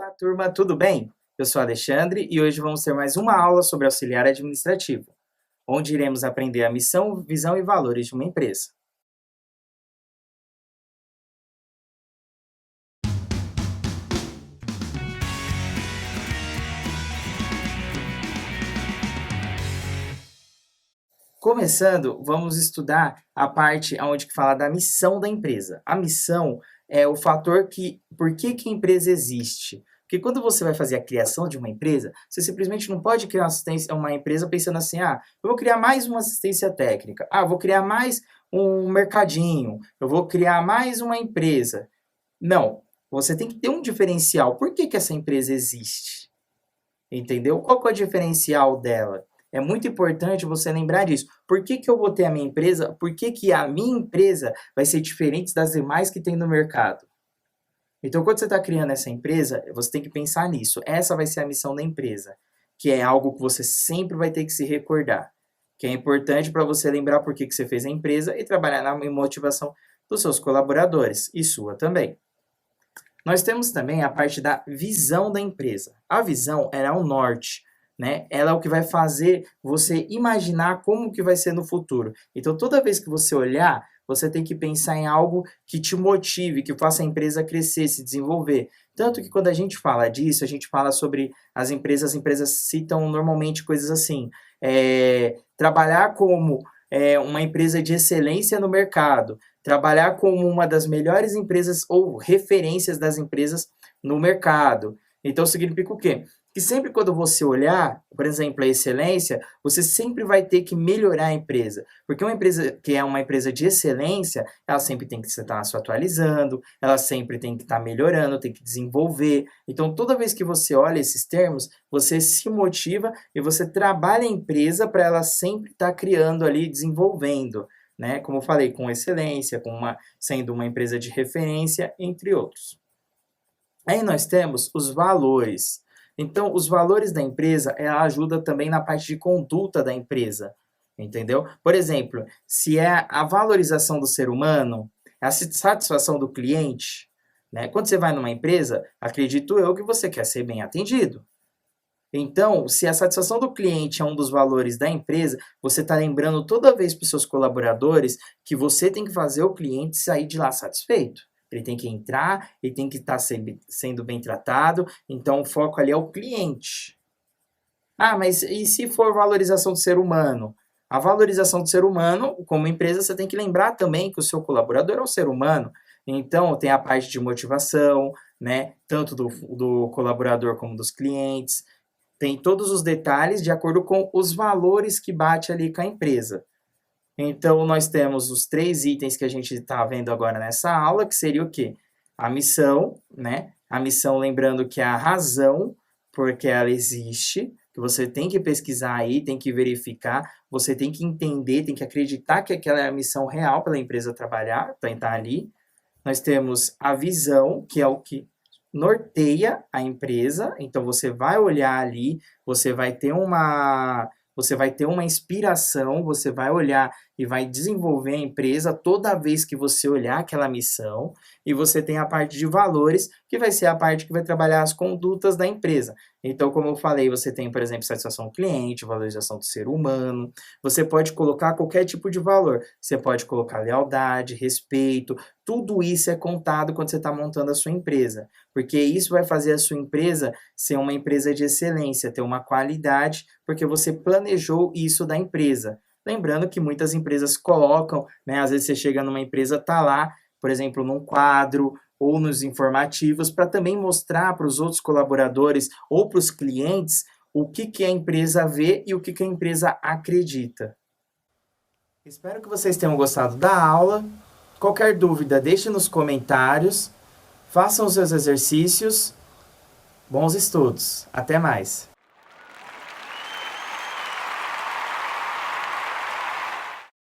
Olá, turma, tudo bem? Eu sou Alexandre e hoje vamos ter mais uma aula sobre auxiliar administrativo, onde iremos aprender a missão, visão e valores de uma empresa. Começando, vamos estudar a parte onde que fala da missão da empresa. A missão é o fator por que a empresa existe. Porque quando você vai fazer a criação de uma empresa, você simplesmente não pode criar uma empresa pensando assim, eu vou criar mais uma assistência técnica, vou criar mais um mercadinho, eu vou criar mais uma empresa. Não, você tem que ter um diferencial. Por que essa empresa existe? Entendeu? Qual que é o diferencial dela? É muito importante você lembrar disso. Por que eu vou ter a minha empresa? Por que a minha empresa vai ser diferente das demais que tem no mercado? Então, quando você está criando essa empresa, você tem que pensar nisso. Essa vai ser a missão da empresa, que é algo que você sempre vai ter que se recordar, que é importante para você lembrar por que você fez a empresa e trabalhar na motivação dos seus colaboradores e sua também. Nós temos também a parte da visão da empresa. A visão é o norte, né? Ela é o que vai fazer você imaginar como que vai ser no futuro. Então, toda vez que você olhar, você tem que pensar em algo que te motive, que faça a empresa crescer, se desenvolver. Tanto que quando a gente fala disso, a gente fala sobre as empresas citam normalmente coisas assim, trabalhar como uma empresa de excelência no mercado, trabalhar como uma das melhores empresas ou referências das empresas no mercado. Então, significa o quê? Que sempre quando você olhar, por exemplo, a excelência, você sempre vai ter que melhorar a empresa. Porque uma empresa que é uma empresa de excelência, ela sempre tem que estar se atualizando, ela sempre tem que estar melhorando, tem que desenvolver. Então, toda vez que você olha esses termos, você se motiva e você trabalha a empresa para ela sempre estar criando ali, desenvolvendo, né? Como eu falei, com excelência, sendo uma empresa de referência, entre outros. Aí nós temos os valores. Então, os valores da empresa, ela ajuda também na parte de conduta da empresa, entendeu? Por exemplo, se é a valorização do ser humano, a satisfação do cliente, né? Quando você vai numa empresa, acredito eu que você quer ser bem atendido. Então, se a satisfação do cliente é um dos valores da empresa, você está lembrando toda vez para os seus colaboradores que você tem que fazer o cliente sair de lá satisfeito. Ele tem que entrar, ele tem que estar sendo bem tratado, então o foco ali é o cliente. Mas e se for valorização do ser humano? A valorização do ser humano, como empresa, você tem que lembrar também que o seu colaborador é um ser humano. Então, tem a parte de motivação, né? Tanto do colaborador como dos clientes. Tem todos os detalhes de acordo com os valores que bate ali com a empresa. Então, nós temos os 3 itens que a gente está vendo agora nessa aula, que seria o quê? A missão, né? A missão, lembrando que é a razão porque ela existe, que você tem que pesquisar aí, tem que verificar, você tem que entender, tem que acreditar que aquela é a missão real para a empresa trabalhar, para estar ali. Nós temos a visão, que é o que norteia a empresa, então você vai olhar ali, você vai ter uma inspiração, você vai olhar e vai desenvolver a empresa toda vez que você olhar aquela missão, e você tem a parte de valores, que vai ser a parte que vai trabalhar as condutas da empresa. Então, como eu falei, você tem, por exemplo, satisfação do cliente, valorização do ser humano, você pode colocar qualquer tipo de valor, você pode colocar lealdade, respeito, tudo isso é contado quando você está montando a sua empresa, porque isso vai fazer a sua empresa ser uma empresa de excelência, ter uma qualidade, porque você planejou isso da empresa. Lembrando que muitas empresas colocam, né, às vezes você chega numa empresa, tá lá, por exemplo, num quadro ou nos informativos, para também mostrar para os outros colaboradores ou para os clientes o que a empresa vê e o que a empresa acredita. Espero que vocês tenham gostado da aula. Qualquer dúvida, deixe nos comentários. Façam os seus exercícios. Bons estudos. Até mais.